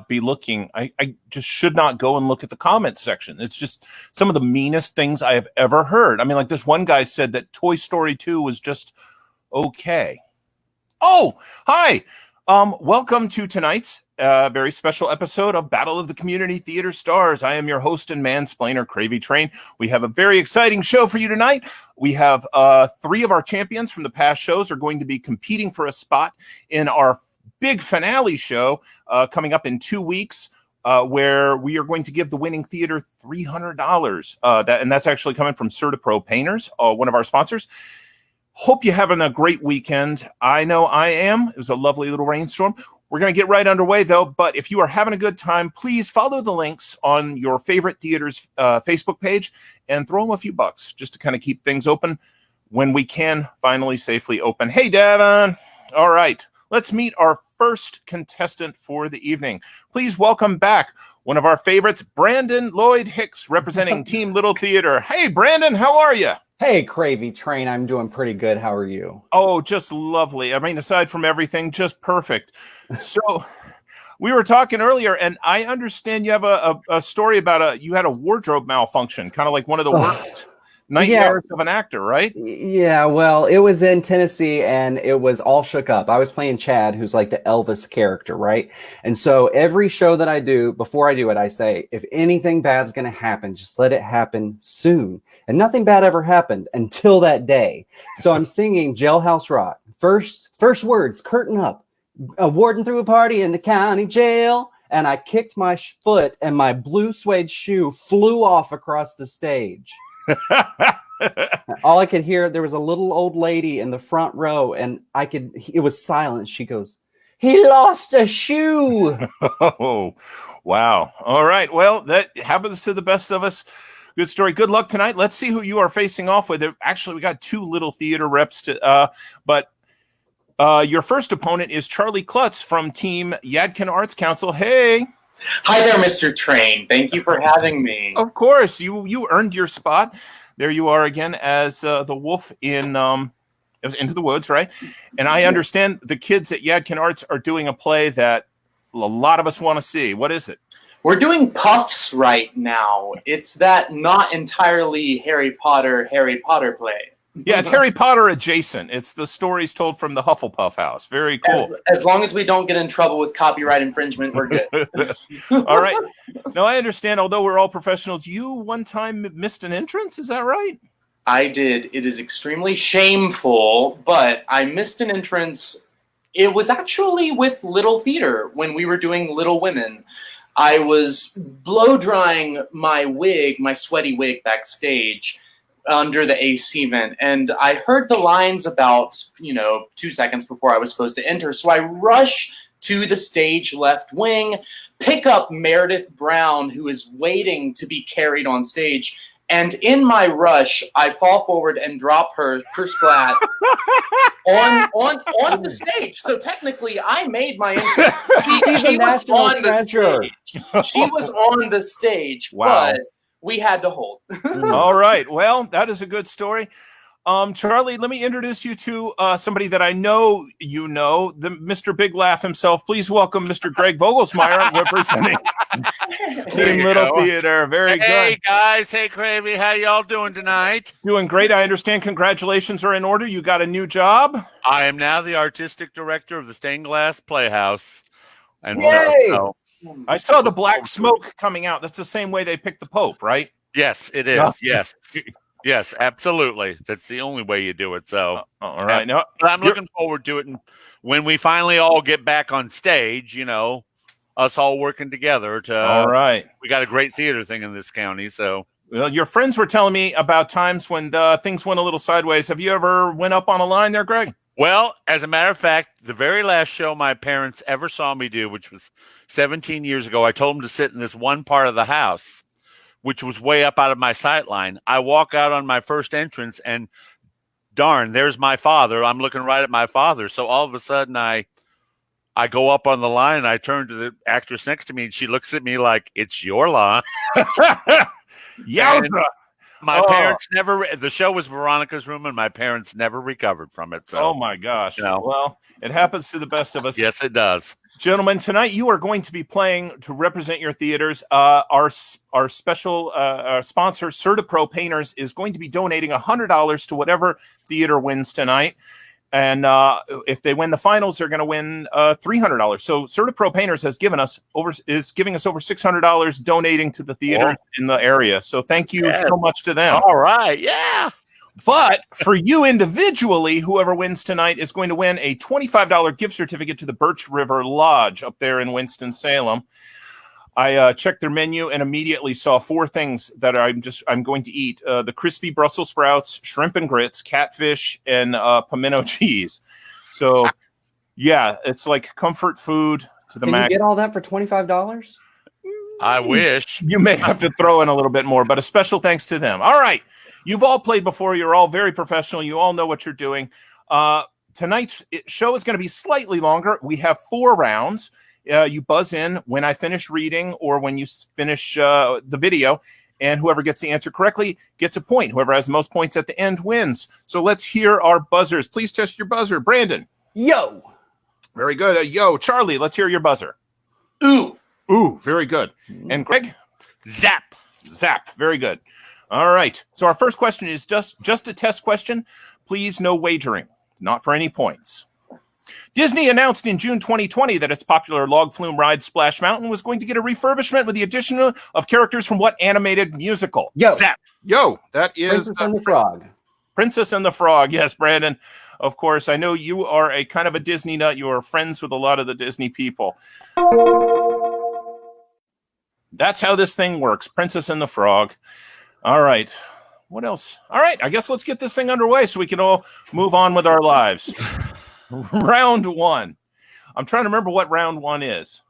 not be looking. I just should not go and look at the comments section. It's just some of the meanest things I have ever heard. I mean, like this one guy said that Toy Story 2 was just okay. Oh, hi. Welcome to tonight's very special episode of Battle of the Community Theater Stars. I am your host and mansplainer, Cravey Train. We have a very exciting show for you tonight. We have 3 of our champions from the past shows are going to be competing for a spot in our big finale show coming up in 2 weeks, where we are going to give the winning theater $300. And that's actually coming from CertaPro Painters, one of our sponsors. Hope you're having a great weekend. I know I am. It was a lovely little rainstorm. We're going to get right underway, though. But if you are having a good time, please follow the links on your favorite theater's Facebook page and throw them a few bucks just to kind of keep things open when we can finally safely open. Hey, Devin. All right. Let's meet our first contestant for the evening. Please welcome back one of our favorites, Brandon Lloyd Hicks, representing Team Little Theater. Hey, Brandon, how are you? Hey, Cravey Train, I'm doing pretty good. How are you? Oh, just lovely. I mean, aside from everything, just perfect. So we were talking earlier, and I understand you have a story about you had a wardrobe malfunction, kind of like one of the worst nightmares of an actor, right? Yeah, well, it was in Tennessee, and it was all shook up. I was playing Chad, who's like the Elvis character, right? And so every show that I do, before I do it, I say, if anything bad's going to happen, just let it happen soon. And nothing bad ever happened until that day. So I'm singing Jailhouse Rock. First words, curtain up. A warden threw a party in the county jail, and I kicked my foot, and my blue suede shoe flew off across the stage. All I could hear, there was a little old lady in the front row, and it was silent. She goes, "He lost a shoe." Oh, wow. All right. Well, that happens to the best of us. Good story. Good luck tonight. Let's see who you are facing off with. Actually, we got 2 Little Theater reps, but your first opponent is Charlie Klutz from Team Yadkin Arts Council. Hey. Hi there, Mr. Train. Thank you for having me. Of course, you earned your spot. There you are again as the wolf in it was Into the Woods, right? And I understand the kids at Yadkin Arts are doing a play that a lot of us want to see. What is it? We're doing Puffs right now. It's that not entirely Harry Potter play. Yeah, it's Harry Potter adjacent. It's the stories told from the Hufflepuff house. Very cool. As long as we don't get in trouble with copyright infringement, we're good. All right. Now, I understand, although we're all professionals, you one time missed an entrance. Is that right? I did. It is extremely shameful, but I missed an entrance. It was actually with Little Theater when we were doing Little Women. I was blow drying my sweaty wig backstage under the AC vent, and I heard the lines about 2 seconds before I was supposed to enter, so I rush to the stage left wing, pick up Meredith Brown, who is waiting to be carried on stage, and in my rush I fall forward and drop her splat on the stage. So technically I made my entrance. She was on the stage. She was on the stage. Wow. But we had to hold. All right. Well, that is a good story. Charlie, let me introduce you to somebody that I know you know, the Mr. Big Laugh himself. Please welcome Mr. Greg Vogelsmeyer, representing Team Little Theater. Very good. Hey, guys. Hey, Cravey. How y'all doing tonight? Doing great. I understand congratulations are in order. You got a new job. I am now the artistic director of the Stained Glass Playhouse. And Yay! I saw the black smoke coming out. That's the same way they picked the Pope, right? Yes, it is. Yes. Yes, absolutely. That's the only way you do it. So, all right. Now, but I'm looking forward to it. And when we finally all get back on stage, us all working together all right. We got a great theater thing in this county. So, well, your friends were telling me about times when things went a little sideways. Have you ever went up on a line there, Greg? Well, as a matter of fact, the very last show my parents ever saw me do, which was 17 years ago, I told them to sit in this one part of the house, which was way up out of my sight line. I walk out on my first entrance, and darn, there's my father. I'm looking right at my father. So all of a sudden, I go up on the line, and I turn to the actress next to me, and she looks at me like, it's your line. Yeah. My parents the show was Veronica's Room, and my parents never recovered from it. So, oh, my gosh. Well, it happens to the best of us. Yes, it does. Gentlemen, tonight you are going to be playing to represent your theaters. Our special sponsor, CertaPro Painters, is going to be donating $100 to whatever theater wins tonight. And if they win the finals, they're going to win $300. So CertaPro Painters is giving us over $600 donating to the theaters in the area. So thank you so much to them. All right, yeah. But for you individually, whoever wins tonight is going to win a $25 gift certificate to the Birch River Lodge up there in Winston-Salem. I checked their menu and immediately saw 4 things that I'm going to eat: the crispy Brussels sprouts, shrimp and grits, catfish, and pimento cheese. So, yeah, it's like comfort food to the Can max. you get all that for $25? I wish. You may have to throw in a little bit more, but a special thanks to them. All right. You've all played before. You're all very professional. You all know what you're doing. Tonight's show is going to be slightly longer. We have 4 rounds. You buzz in when I finish reading or when you finish the video, and whoever gets the answer correctly gets a point. Whoever has the most points at the end wins. So let's hear our buzzers. Please test your buzzer. Brandon. Yo. Very good. Yo. Charlie, let's hear your buzzer. Ooh. Ooh, very good. And Greg? Zap. Zap. Very good. All right. So our first question is just a test question. Please, no wagering. Not for any points. Disney announced in June 2020 that its popular log flume ride Splash Mountain was going to get a refurbishment with the addition of characters from what animated musical? Yo. Zap. Yo, that is Princess and the Frog. Princess and the Frog. Yes, Brandon. Of course, I know you are a kind of a Disney nut. You are friends with a lot of the Disney people. That's how this thing works. Princess and the Frog. All right. What else? All right. I guess let's get this thing underway so we can all move on with our lives. Round 1. I'm trying to remember what round 1 is.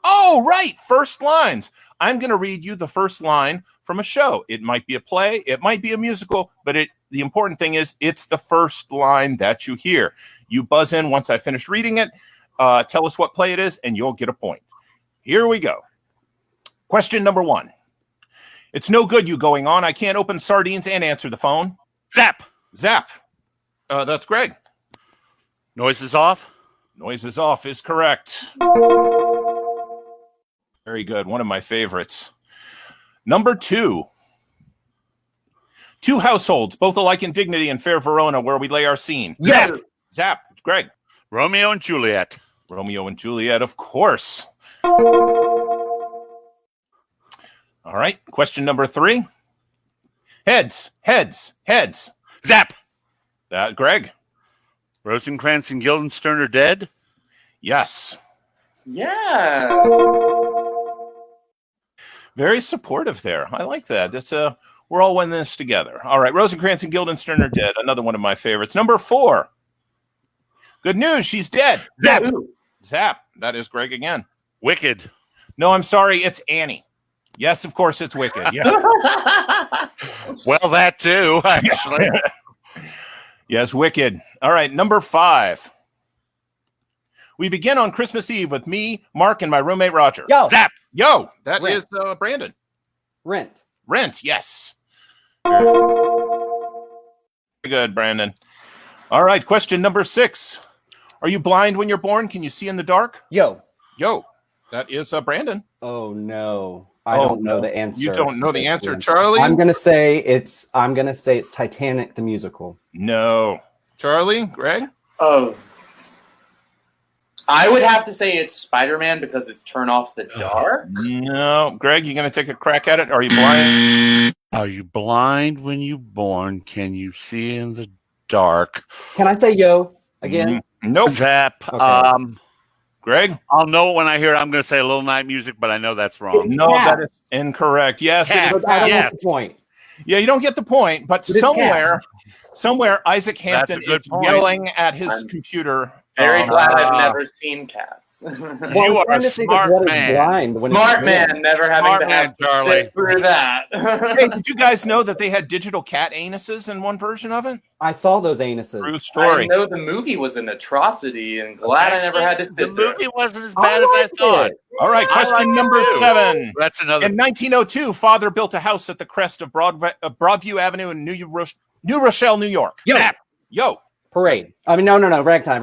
Oh, right. First lines. I'm going to read you the first line from a show. It might be a play. It might be a musical. But the important thing is it's the first line that you hear. You buzz in once I finish reading it. Tell us what play it is, and you'll get a point. Here we go. Question number 1. It's no good you going on. I can't open sardines and answer the phone. Zap. Zap. That's Greg. Noise is off. Noise is off is correct. Very good. One of my favorites. Number 2. 2 households, both alike in dignity in fair Verona, where we lay our scene. Zap. Zap. Greg. Romeo and Juliet. Romeo and Juliet, of course. All right. Question number 3. Heads. Zap. Greg. Rosencrantz and Guildenstern are dead. Yes. Yes. Very supportive there. I like that. That's we're all in this together. All right. Rosencrantz and Guildenstern are dead. Another one of my favorites. Number 4. Good news. She's dead. Zap. Ooh. Zap. That is Greg again. Wicked. No, I'm sorry. It's Annie. Yes, of course, it's Wicked. Yeah. Well, that too, actually. Yes, Wicked. All right, number 5. We begin on Christmas Eve with me, Mark, and my roommate, Roger. Yo. Zap. Yo, that Rent. is Brandon. Rent. Rent, yes. Very good, Brandon. All right, question number 6. Are you blind when you're born? Can you see in the dark? Yo. Yo, that is Brandon. Oh no. I Oh, don't know no. the answer. You don't know the answer, Charlie? I'm gonna say it's Titanic the musical. No. Charlie? Greg? Oh. I would have to say it's Spider-Man because it's Turn Off the Dark. No. Greg, you going to take a crack at it? Are you blind? Are you blind when you're born? Can you see in the dark? Can I say yo again? Nope. Zap. Okay. Greg? I'll know it when I hear it. I'm going to say Little Night Music, but I know that's wrong. No, Cat. that is incorrect. Yes, Cat. it is. But I don't Yes. get the point. Yeah, you don't get the point, but But it's somewhere Isaac Hampton That's a good is point. yelling at his I'm computer. Very glad I've Ah. never seen Cats. Well, You I'm are trying a to think smart of what is man. blind when Smart it's man, never having Smart to man, have to Charlie. sit through that. Hey, did you guys know that they had digital cat anuses in one version of it? I saw those anuses. True I story. know the movie was an atrocity, and glad I never had to The sit there. movie wasn't as bad as I liked thought. it. All right, I question like it number too. 7. That's another. In 1902, father built a house at the crest of Broadview Avenue in New Rochelle, New York. Yo. Yo. Parade. I mean, no. Ragtime.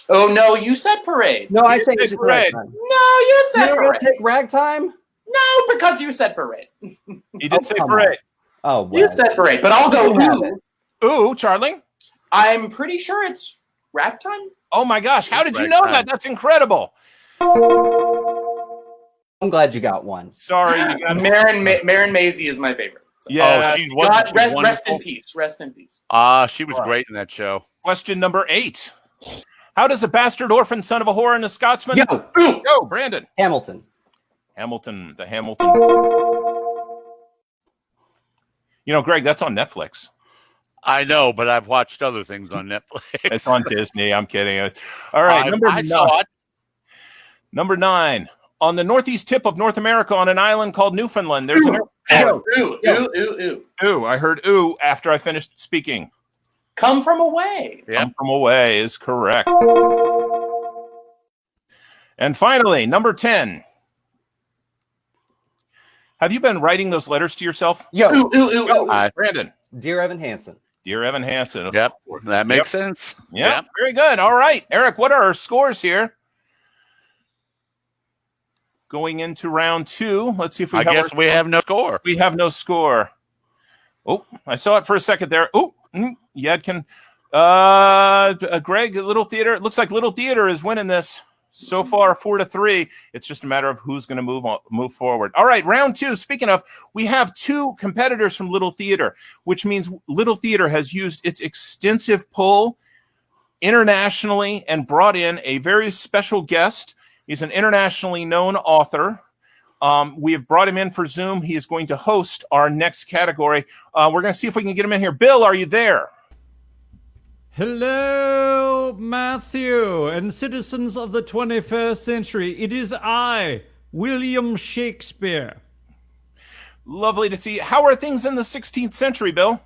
Oh no, you said parade. No, I You think said it's the correct parade. time. No, you said You're parade. gonna take ragtime? No, because you said parade. He did say come parade. Oh, well. You said parade, but I'll go You have ooh. Ooh, Charlie. I'm pretty sure it's rap time. Oh my gosh, how did you Right know time. that? That's incredible. I'm glad you got one. Sorry, you got Marin Maisie is my favorite. So. Yeah. Oh, she wasn't. God, She rest in wonderful? peace. Rest in peace. She was great in that show. Question number 8. How does a bastard orphan son of a whore and a Scotsman? Yo, Ooh. Go, Brandon. Hamilton. Hamilton, the Hamilton. You know, Greg, that's on Netflix. I know, but I've watched other things on Netflix. It's on Disney. I'm kidding. All right, I saw it. Number 9. On the northeast tip of North America, on an island called Newfoundland, there's an Ooh. I heard ooh after I finished speaking. Come from away. Yep. Come from away is correct. And finally, number 10. Have you been writing those letters to yourself? Yo, Go, Brandon. dear Evan Hansen. Dear Evan Hansen. Yep, that makes sense. Yeah, very good. All right, Eric, what are our scores here? Going into round 2. Let's see if we I guess we have no score. We have no score. Oh, I saw it for a second there. Oh, Yadkin. Greg, Little Theater. It looks like Little Theater is winning this so far, 4-3. It's just a matter of who's going to move forward. All right, round 2. Speaking of, we have 2 competitors from Little Theater, which means Little Theater has used its extensive pull internationally and brought in a very special guest. He's an internationally known author. We have brought him in for Zoom. He is going to host our next category. We're going to see if we can get him in here. Bill, are you there? Hello, Matthew, and citizens of the 21st century. It is I, William Shakespeare. Lovely to see you. How are things in the 16th century, Bill?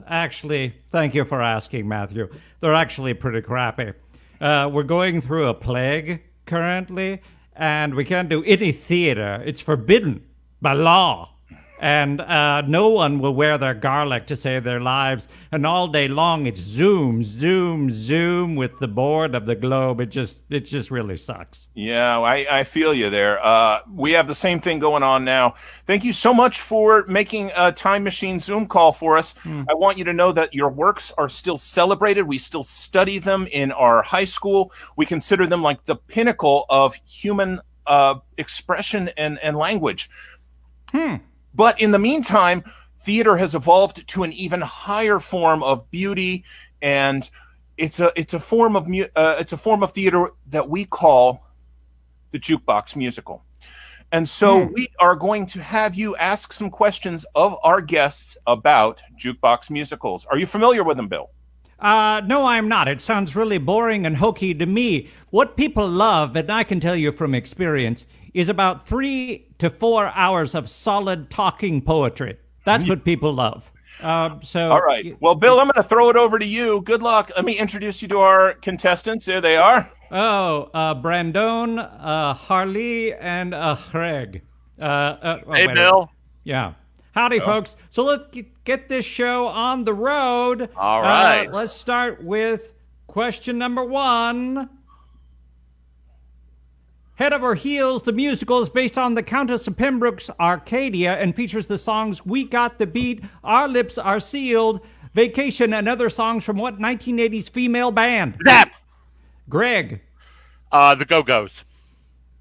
Actually, thank you for asking, Matthew. They're actually pretty crappy. We're going through a plague currently, and we can't do any theater. It's forbidden by law. And no one will wear their garlic to save their lives. And all day long, it's Zoom, Zoom, Zoom with the board of the globe. It just really sucks. Yeah, I feel you there. We have the same thing going on now. Thank you so much for making a Time Machine Zoom call for us. I want you to know that your works are still celebrated. We still study them in our high school. We consider them like the pinnacle of human expression and language. But in the meantime, theater has evolved to an even higher form of beauty, and it's a form of theater that we call the jukebox musical. And so we are going to have you ask some questions of our guests about jukebox musicals. Are you familiar with them, Bill? No, I'm not. It sounds really boring and hokey to me. What people love, and I can tell you from experience, is about 3 to 4 hours of solid talking poetry. That's what people love. All right. Well, Bill, I'm going to throw it over to you. Good luck. Let me introduce you to our contestants. There they are. Brandon, Harley, and Craig. Hey, Bill. Yeah. Howdy, folks. So let's get this show on the road. All right. Let's start with question number 1. Head Over Heels, the musical, is based on the Countess of Pembroke's Arcadia and features the songs We Got the Beat, Our Lips Are Sealed, Vacation, and other songs from what 1980s female band? Zap! Greg. The Go-Go's.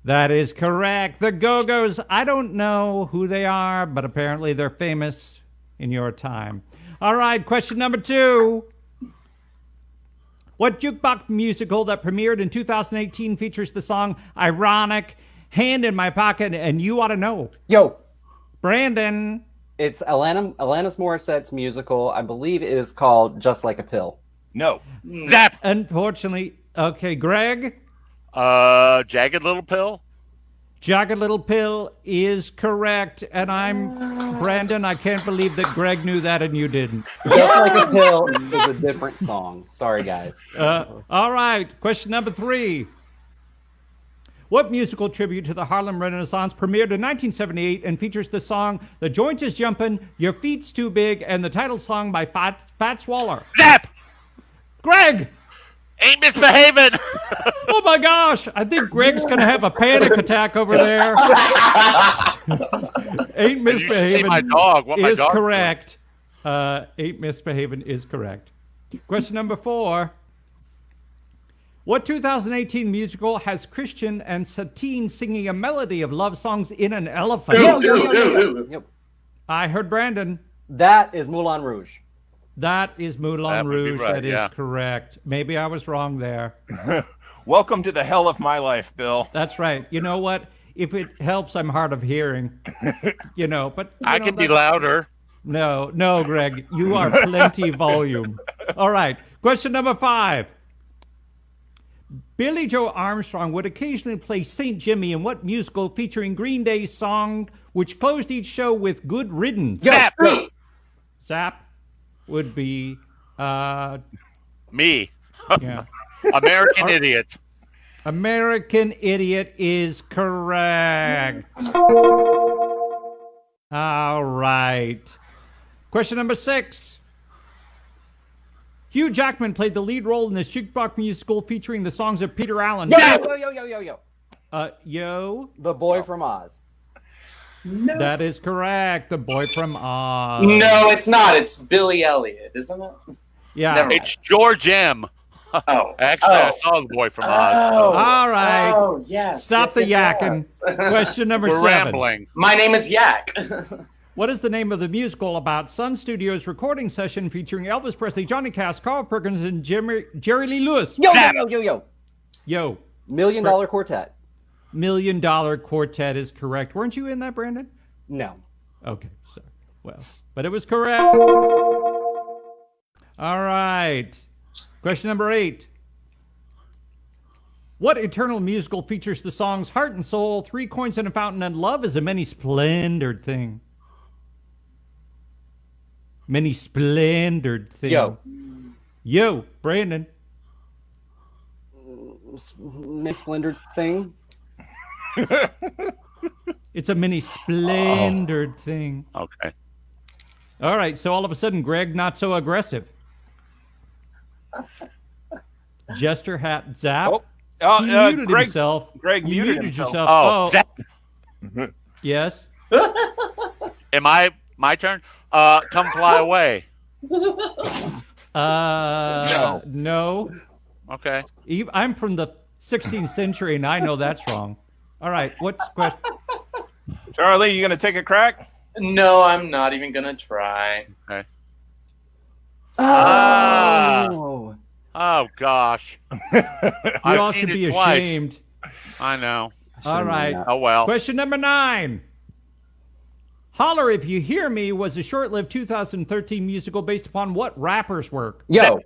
That is correct. The Go-Go's. I don't know who they are, but apparently they're famous in your time. All right, question number 2. What jukebox musical that premiered in 2018 features the song Ironic, Hand in My Pocket, and You Ought to Know? Yo, Brandon. it's Alanis Morissette's musical. I believe it is called Just Like a Pill. No. Zap! Unfortunately, okay, Greg. Jagged Little Pill. Jagged Little Pill is correct, and I'm Brandon. I can't believe that Greg knew that and you didn't. Just Like a Pill is a different song. Sorry, guys. All right, question number 3. What musical tribute to the Harlem Renaissance premiered in 1978 and features the song The Joint is Jumpin', Your Feet's Too Big, and the title song by Fats Waller? Zap! Greg! Ain't misbehaving. Oh my gosh! I think Greg's gonna have a panic attack over there. Ain't You should see misbehaving my dog. What my is dog correct. Ain't misbehaving is correct. Question number 4. What 2018 musical has Christian and Satine singing a melody of love songs in an elephant? Yep. I heard Brandon. That is Moulin Rouge. That is Moulin That would be Rouge. right, That is yeah. correct. Maybe I was wrong there. Welcome to the hell of my life, Bill. That's right. You know what? If it helps, I'm hard of hearing. But I can be louder. No, Greg. You are plenty volume. All right. Question number 5. Billy Joe Armstrong would occasionally play St. Jimmy in what musical featuring Green Day's song, which closed each show with Good Riddance? Zap. Zap would be, Me. yeah. American Idiot. American Idiot is correct. All right. Question number 6. Hugh Jackman played the lead role in this jukebox musical featuring the songs of Peter Allen. Yo. Yo. The Boy from Oz. That is correct. The Boy from Oz. No, it's not. It's Billy Elliot, isn't it? Yeah. Never mind. It's George M. Oh. Actually, I Oh. saw the Boy from Oz. Oh. All right. Oh, yes. Stop yes, the yes, yakking. yes. Question number We're 7. rambling. My name is Yak. What is the name of the musical about Sun Studios recording session featuring Elvis Presley, Johnny Cash, Carl Perkins, and Jerry Lee Lewis? Yo. Yo. $1 Million Quartet. $1 Million Quartet is correct. Weren't you in that, Brandon? No. Okay, so but it was correct. All right. Question number 8. What eternal musical features the songs Heart and Soul, 3 Coins in a Fountain, and Love is a many splendored thing? Many splendored thing. Yo, Brandon. Miss Splendor thing. It's a mini splendored thing. Okay. All right, so all of a sudden, Greg, not so aggressive. Jester Hat Zap. He muted himself. Greg You muted muted himself. yourself. Oh, Zap. Yes. Am I my turn? Come fly away. No. Okay. I'm from the 16th century, and I know that's wrong. All right, what's question? Charlie, you gonna take a crack? No, I'm not even gonna try. Okay. Oh. Oh gosh. You I've all seen should it be twice. ashamed. I know. All right. Oh well. Question number 9. Holler If You Hear Me was a short-lived 2013 musical based upon what rapper's work? Yo.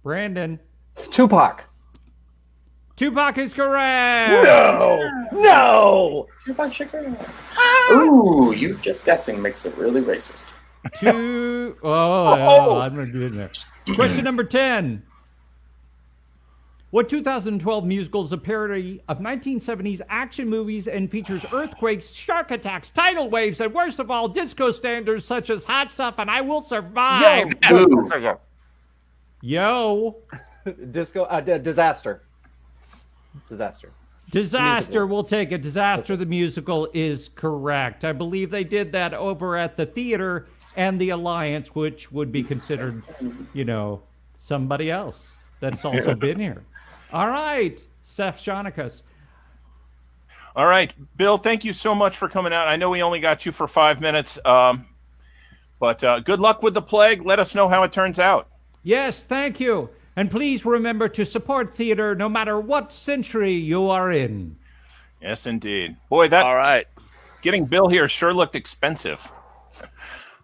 Brandon. Tupac. Tupac is correct. No. Tupac Shakur. Ooh, you just guessing makes it really racist. I'm going to do it next. Question number 10. What 2012 musical is a parody of 1970s action movies and features earthquakes, shark attacks, tidal waves, and worst of all, disco standards such as Hot Stuff and I Will Survive? Ooh. Yo. Disaster. Disaster, we'll take it. Disaster, the musical, is correct. I believe they did that over at the theater and the Alliance, which would be considered, somebody else that's also been here. All right, Seth Shonikas. All right, Bill, thank you so much for coming out. I know we only got you for 5 minutes, but good luck with the plague. Let us know how it turns out. Yes, thank you. And please remember to support theater no matter what century you are in. Yes, indeed. Boy, that All right. getting Bill here sure looked expensive.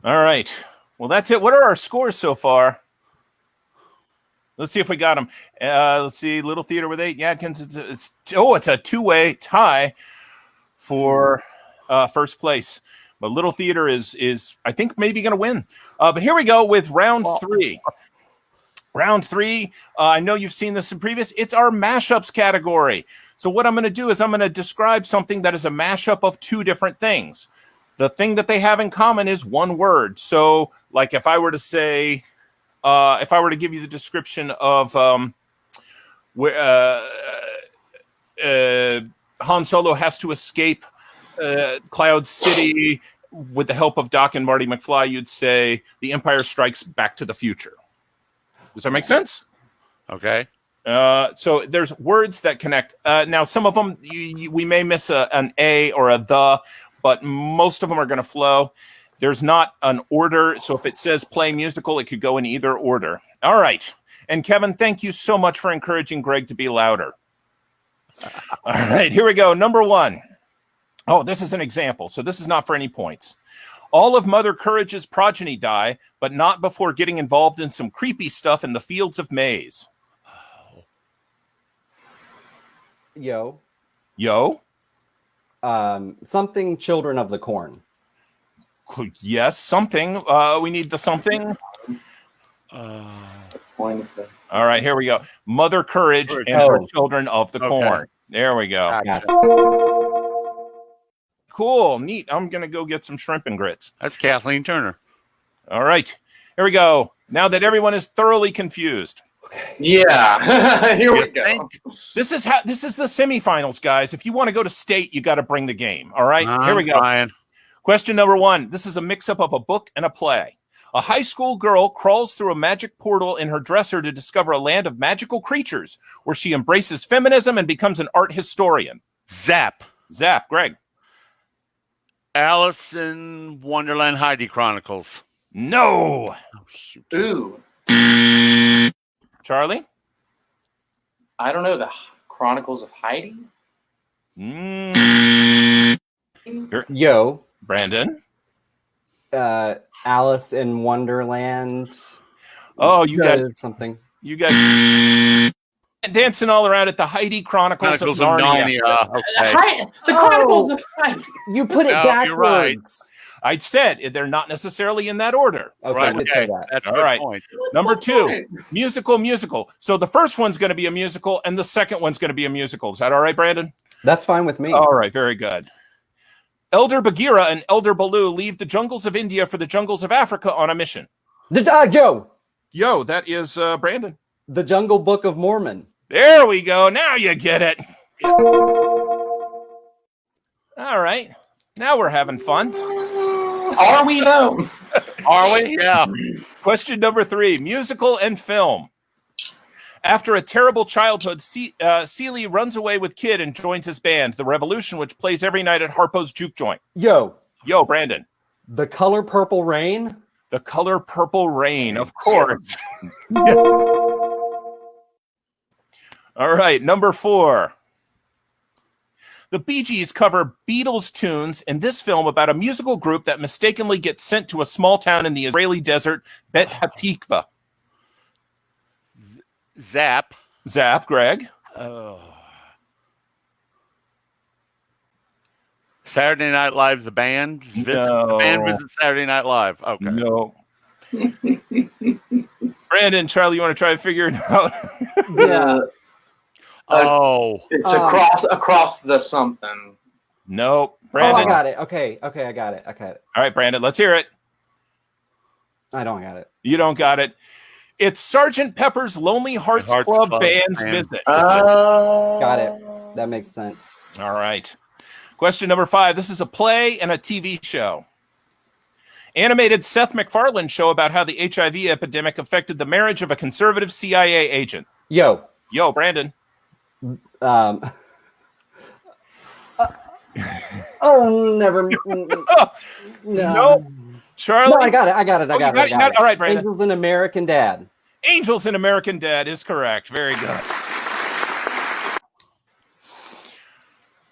All right. Well, that's it. What are our scores so far? Let's see if we got them. Let's see. Little Theater with 8. Yadkins, it's a two-way tie for first place. But Little Theater is I think maybe going to win. But here we go with round 3. Round 3, I know you've seen this in previous. It's our mashups category. So what I'm going to do is I'm going to describe something that is a mashup of 2 different things. The thing that they have in common is one word. So like if I were to say, if I were to give you the description of where Han Solo has to escape Cloud City with the help of Doc and Marty McFly, you'd say The Empire Strikes Back to the Future. Does that make sense? Okay. So there's words that connect. Now, some of them we may miss an A or a the, but most of them are going to flow. There's not an order, so if it says play musical, it could go in either order. All right. And Kevin, thank you so much for encouraging Greg to be louder. All right, here we go. Number 1. Oh, this is an example, so this is not for any points. All of Mother Courage's progeny die, but not before getting involved in some creepy stuff in the fields of maize. Yo. Something Children of the Corn. Yes, something. We need the something. All right, here we go. Mother Courage and her Children of the Corn. There we go. Gotcha. Cool, neat. I'm going to go get some shrimp and grits. That's Kathleen Turner. All right, here we go. Now that everyone is thoroughly confused. Yeah, here we go. This is the semifinals, guys. If you want to go to state, you got to bring the game. All right, here we go. Brian. Question number 1. This is a mix-up of a book and a play. A high school girl crawls through a magic portal in her dresser to discover a land of magical creatures where she embraces feminism and becomes an art historian. Zap. Greg. Alice in Wonderland Heidi Chronicles. No. Oh, shoot. Ooh, Charlie? I don't know. The Chronicles of Heidi? Yo. Brandon? Alice in Wonderland. Oh, you guys. Something. You guys dancing all around at the Heidi Chronicles of Narnia. Okay. The Chronicles of Heidi. You put it No, backwards. you're right. I said they're not necessarily in that order. Okay, Right, I did okay. say that. That's a All good right. point. Number What's 2, the point? musical. So the first one's going to be a musical, and the second one's going to be a musical. Is that all right, Brandon? That's fine with me. All right, very good. Elder Bagheera and Elder Baloo leave the jungles of India for the jungles of Africa on a mission. Yo, that is Brandon. The Jungle Book of Mormon. There we go. Now you get it. All right. Now we're having fun. Are we though? Are we? Yeah. Question number 3, musical and film. After a terrible childhood, Seeley runs away with Kid and joins his band, The Revolution, which plays every night at Harpo's Juke Joint. Yo. Brandon. The Color Purple Rain. The Color Purple Rain, of course. All right, number 4. The Bee Gees cover Beatles tunes in this film about a musical group that mistakenly gets sent to a small town in the Israeli desert, Bet Hatikva. Zap. Greg. Oh. Saturday Night Live, the band. No. The band visits Saturday Night Live. Okay. No. Brandon, Charlie, you want to try to figure it out? Yeah. Oh. It's across the something. No. Oh, Brandon. I got it. Okay, I got it. All right, Brandon, let's hear it. I don't got it. You don't got it. It's Sgt. Pepper's Lonely Hearts Club Band's visit. Got it. That makes sense. All right. Question number 5. This is a play and a TV show. Animated Seth MacFarlane show about how the HIV epidemic affected the marriage of a conservative CIA agent. Yo. Brandon. Never. No. Charlie. No, I got it. I got it. All right, Brandon. Angels and American Dad. Angels and American Dad is correct. Very good.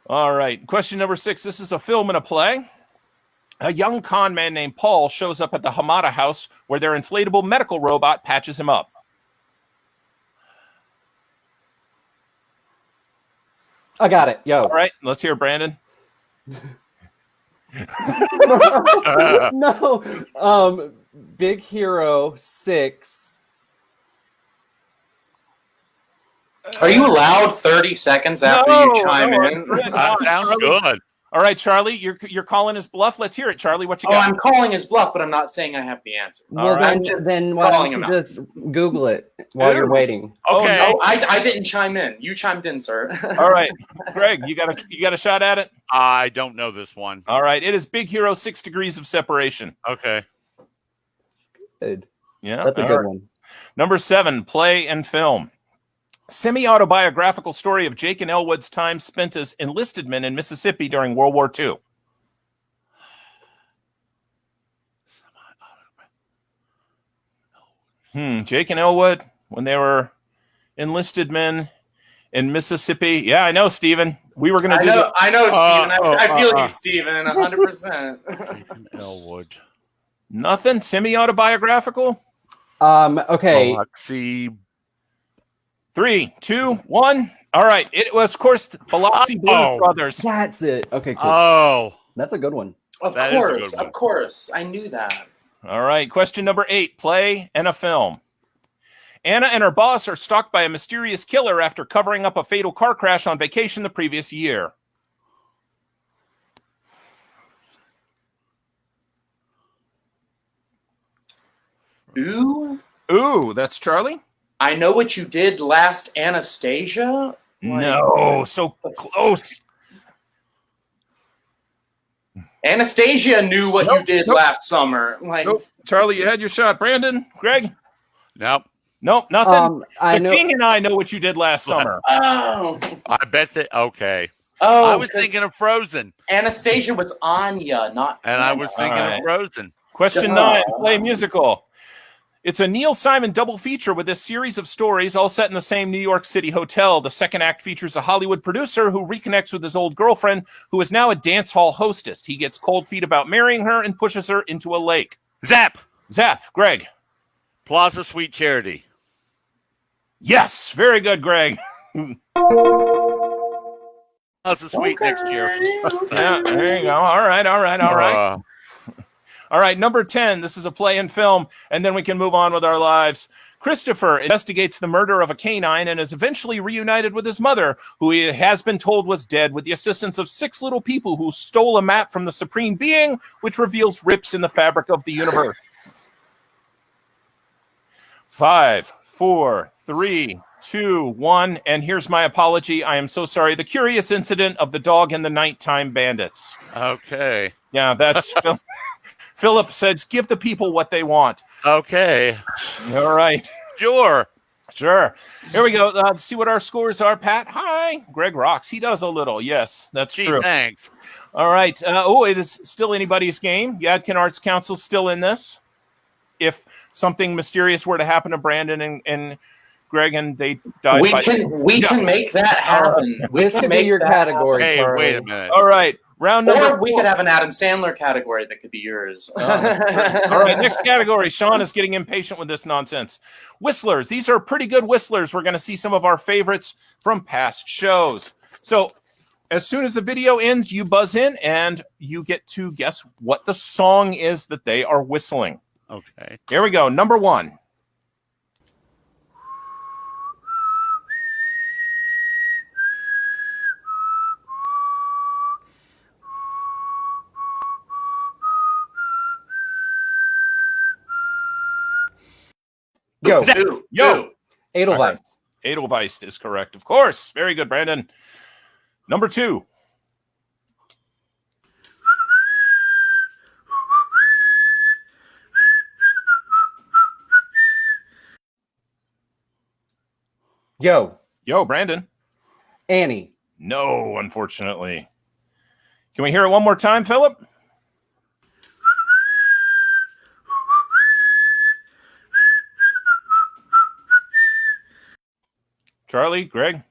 All right. Question number 6. This is a film and a play. A young con man named Paul shows up at the Hamada house where their inflatable medical robot patches him up. I got it. Yo. All right. Let's hear Brandon. No. Big Hero 6. Are you allowed 30 seconds after you chime in? That sounds good. All right, Charlie, you're calling his bluff. Let's hear it, Charlie. What you Oh, got? I'm calling his bluff, but I'm not saying I have the answer. Well, right. then why calling don't him you out. just Google it? while you're waiting. Okay. Oh, Oh, I didn't chime in. You chimed in, sir. All right, Greg, you got a shot at it. I don't know this one. All right, it is Big Hero 6 Degrees of Separation. Okay. Good. Yeah, That's a all good right. one. Number 7, play and film. Semi-autobiographical story of Jake and Elwood's time spent as enlisted men in Mississippi during World War II. Jake and Elwood, when they were enlisted men in Mississippi. Yeah, I know, Steven. We were going to do that. I know, Steven. I feel you, Steven, 100%. Ethan Elwood. Nothing? Semi-autobiographical? Okay. Biloxi. 3, 2, 1. All right. It was, of course, the Biloxi Blues Oh. Brothers. That's it. Okay, cool. Oh. That's a good one. Of That is a course, good one. of course. I knew that. All right. Question number 8, play and a film. Anna and her boss are stalked by a mysterious killer after covering up a fatal car crash on vacation the previous year. Ooh, Ooh, that's Charlie? I know what you did last Anastasia. No, so close. Anastasia knew what you did last summer. Like, Nope. Charlie, you had your shot. Brandon, Greg? Nope. Nope, nothing. I The know. King and I know what you did last summer. oh, I bet that. Okay. oh, I was 'cause thinking of Frozen, Anastasia was Anya, not. and I was thinking All right. of Frozen. Question Duh. 9, play musical. It's a Neil Simon double feature with a series of stories all set in the same New York City hotel. The second act features a Hollywood producer who reconnects with his old girlfriend, who is now a dance hall hostess. He gets cold feet about marrying her and pushes her into a lake. Zap. Zap, Greg. Plaza Sweet Charity. Yes, very good, Greg. Plaza Sweet next year. Yeah, there you go. All right. Uh, All right, number 10. This is a play and film, and then we can move on with our lives. Christopher investigates the murder of a canine and is eventually reunited with his mother, who he has been told was dead, with the assistance of 6 little people who stole a map from the Supreme Being, which reveals rips in the fabric of the universe. 5, 4, 3, 2, 1. And here's my apology. I am so sorry. The Curious Incident of the Dog and the Nighttime Bandits. okay. Yeah, that's Philip says, give the people what they want. Okay. All right. Sure. Sure. Here we go. Let's see what our scores are, Pat. Hi. Greg rocks. He does a little. Yes, that's Gee, true. thanks. All right. It is still anybody's game. Yadkin Arts Council still in this. If something mysterious were to happen to Brandon and Greg and they die. We can make that happen. We This can could be make your that category. Hey, Charlie. wait a minute. All right. Round happen. number Or we 4. could have an Adam Sandler category that could be yours. All right, next category. Sean is getting impatient with this nonsense. Whistlers. These are pretty good whistlers. We're going to see some of our favorites from past shows. So as soon as the video ends, you buzz in and you get to guess what the song is that they are whistling. Okay. Here we go. Number 1. Go. Yo. Edelweiss. Edelweiss is correct, of course. Very good, Brandon. Number 2. Yo. Yo, Brandon. Annie. No, unfortunately. Can we hear it one more time, Philip? Charlie, Greg?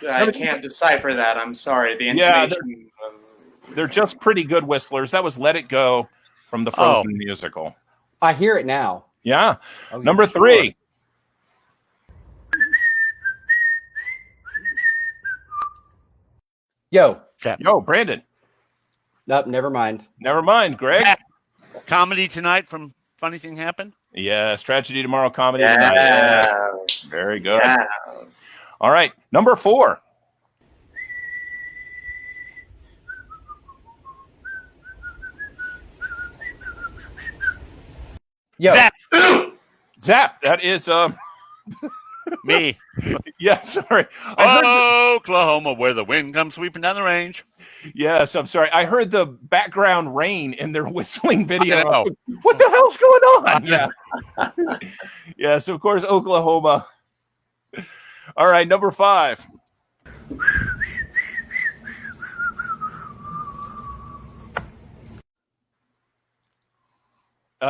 I can't decipher that. I'm sorry. The Yeah, intonation was. They're just pretty good whistlers. That was Let It Go from the Frozen musical. I hear it now. Yeah. Oh, Number yeah, 3. Yo. Zap. Yo, Brandon. Nope, never mind. Never mind, Greg. Comedy tonight from Funny Thing Happened. Yes, Tragedy Tomorrow, Comedy Tonight. Yes. Very good. Yes. All right. Number 4. Yo. Zap. Zap. That is Me. Yeah, sorry. I heard Oklahoma, where the wind comes sweeping down the range. yes, I'm sorry. I heard the background rain in their whistling video. I know. What the hell's going on? Yeah. Yeah, so of course, Oklahoma. All right, number 5.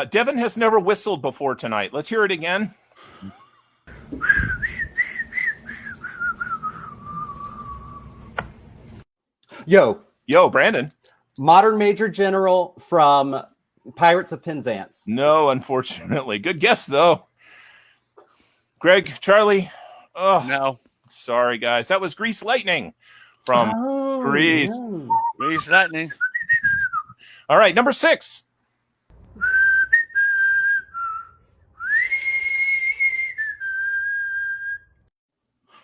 Devin has never whistled before tonight. Let's hear it again. Yo, Brandon. modern Major General from Pirates of Penzance. No, unfortunately. Good guess, though. Greg, Charlie. Oh, No. sorry, guys. That was Grease Lightning from Grease. no. Grease lightning. All right, number 6.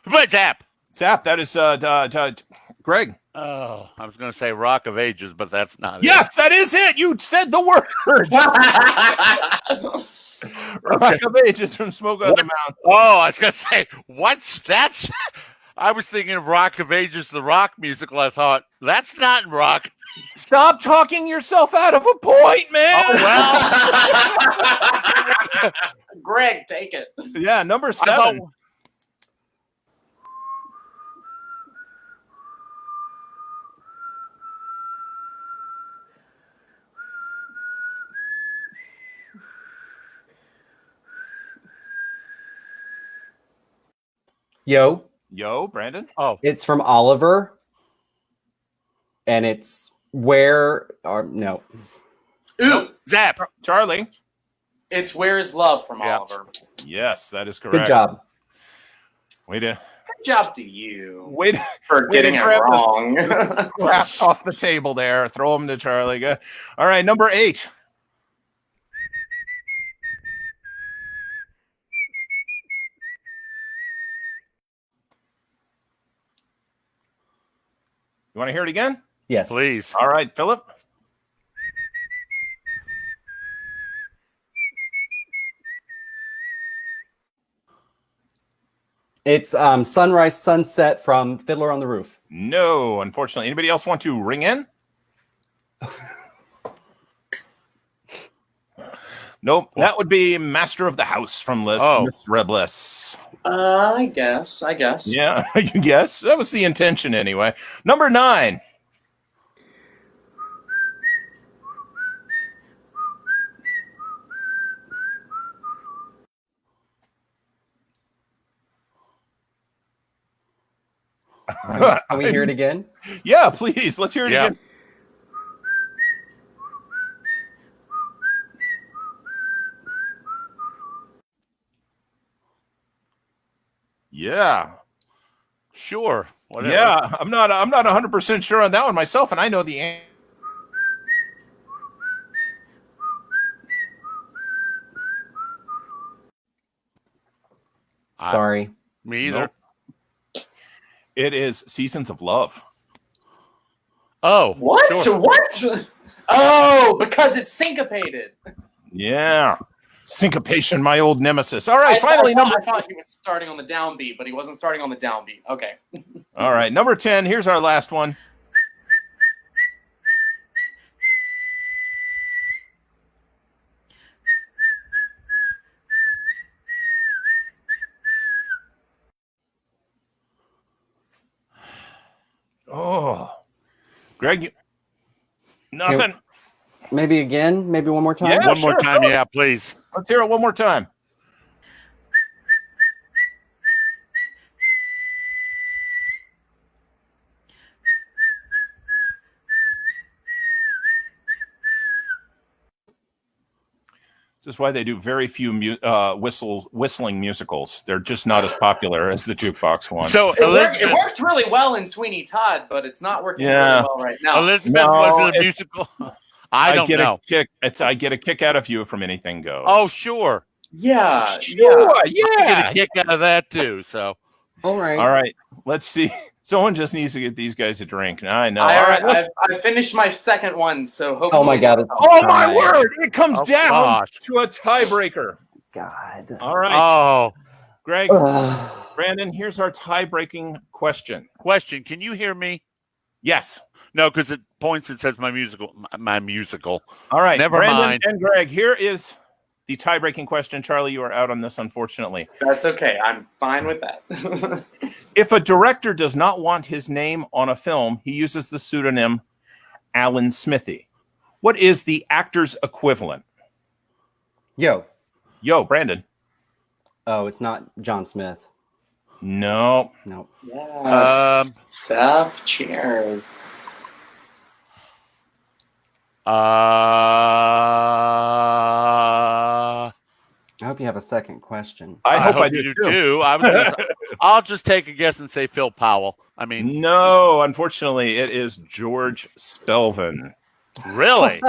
But Zap. Zap, that is Greg. Oh, I was going to say Rock of Ages, but that's not Yes, that is it. You said the word. Rock of Ages from Smoke on the Mountain. Oh, I was going to say, what's that? I was thinking of Rock of Ages, the rock musical. I thought, that's not rock. Stop talking yourself out of a point, man. Oh, well. Greg, take it. Yeah, number I 7. thought- Yo, Brandon. Oh, it's from Oliver, and it's where or no. Ooh, Zap. Charlie. it's Where Is Love from Yeah. Oliver. Yes, that is correct. Good job. Way to Good job to you way to for getting it grab the- wrong. craps off the table there. Throw them to Charlie. Good. All right, number 8. You want to hear it again? Yes. Please. All right, Philip. It's Sunrise Sunset from Fiddler on the Roof. No, unfortunately. Anybody else want to ring in? Nope. That would be Master of the House from Liz. Oh. Miss Redless. I guess. Yeah, I guess. That was the intention anyway. Number 9. Can we hear it again? Yeah, please. Let's hear it Yeah. again. Yeah. Sure. Whatever. Yeah, I'm not 100% sure on that one myself, and I know the answer. Sorry. Me either. Nope. It is Seasons of Love. Oh. What? Sure. What? Oh, because it's syncopated. Yeah. Syncopation, my old nemesis. All right, finally, I thought he was starting on the downbeat, but he wasn't starting on the downbeat. Okay. All right, number 10. Here's our last one. Oh, Greg, nothing. Maybe again? Maybe one more time? Yeah. One more sure, time, throw it. yeah, please. Let's hear it one more time. This is why they do very few whistling musicals. They're just not as popular as the jukebox one. So It worked really well in Sweeney Todd, but it's not working Yeah. really well right now. Elizabeth No, wasn't a it's- musical. I don't get know. a kick. I get a kick out of you from Anything Goes. Oh, sure. Yeah. sure, I yeah. get a kick out of that too. So All right. All right, let's see. Someone just needs to get these guys a drink. I know. I, All right. I finished my second one, so hopefully. Oh my God. It's Oh my time. word! It comes Oh, down gosh. to a tiebreaker. God. All right. Oh, Greg, Brandon, here's our tie-breaking question. Question: can you hear me? Yes. No, because it points and says my musical. All right. Never Brandon mind. and Greg, here is the tie-breaking question. Charlie, you are out on this, unfortunately. That's okay. I'm fine with that. If a director does not want his name on a film, he uses the pseudonym Alan Smithy. What is the actor's equivalent? Yo. Yo, Brandon. Oh, it's not John Smith. No. No. Yes. Seth, cheers. I hope you have a second question. I hope I you do do too. too. I'll just take a guess and say Phil Powell. I mean, No, unfortunately, it is George Spelvin. really?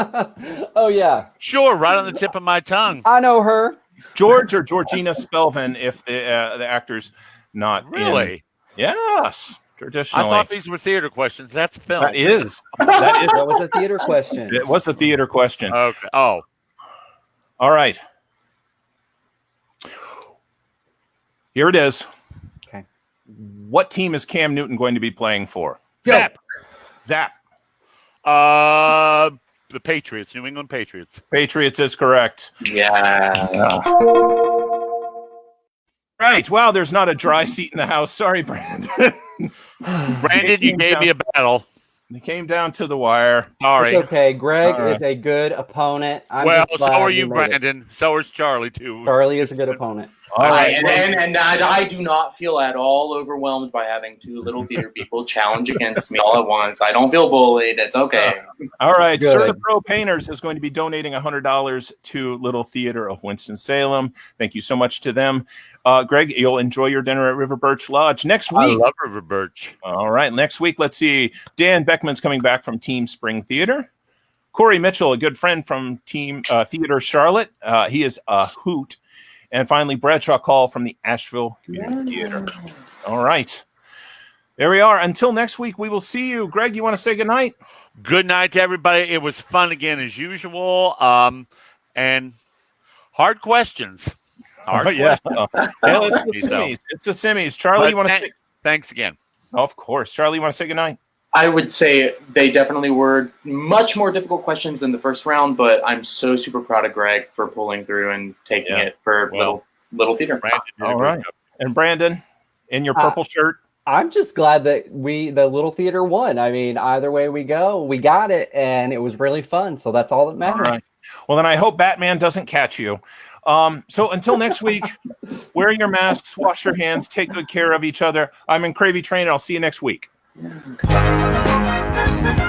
Oh, yeah. Sure, right on the tip of my tongue. I know her. George or Georgina Spelvin, if the actor's not in. Really? Yes, I traditionally. thought these were theater questions. That's film. That is. That is. That was a theater question. It was a theater question. Okay. Oh, All right. Here it is. Okay. What team is Cam Newton going to be playing for? Zap. Zap. The Patriots, New England Patriots. Patriots is correct. Yeah. Right. Wow, there's not a dry seat in the house. Sorry, Brandon. Brandon, you gave me a battle. It came down to the wire. Sorry. It's okay. Greg All right. is a good opponent. I'm Well, just so glad are you, made it. Brandon. So is Charlie, too. Charlie is a good opponent. All right. And I do not feel at all overwhelmed by having two little theater people challenge against me all at once. I don't feel bullied. It's okay. All right. Good. Sir the Pro Painters is going to be donating $100 to Little Theater of Winston-Salem. Thank you so much to them. Greg, you'll enjoy your dinner at River Birch Lodge next I week. love River Birch. All right. Next week, let's see. Dan Beckman's coming back from Team Spring Theater. Corey Mitchell, a good friend from Team Theater Charlotte. He is a hoot. And finally, Bradshaw Call from the Asheville Community Theater. All right. There we are. Until next week, we will see you. Greg, you want to say goodnight? Good night to everybody. It was fun again as usual. And hard questions. Hard Yeah. questions. Yeah, it's the Simmies. It's the Simmies. Charlie, you want to say? Thanks again. Of course. Charlie, you want to say goodnight? I would say they definitely were much more difficult questions than the first round, but I'm so super proud of Greg for pulling through and taking it for little theater. Brandon did a All good right. job. And Brandon, in your purple shirt. I'm just glad that the little theater won. I mean, either way we go, we got it, and it was really fun. So that's all that matters. All right. Well, then I hope Batman doesn't catch you. So until next week, wear your masks, wash your hands, take good care of each other. I'm in Cravey Train, and I'll see you next week. Okay.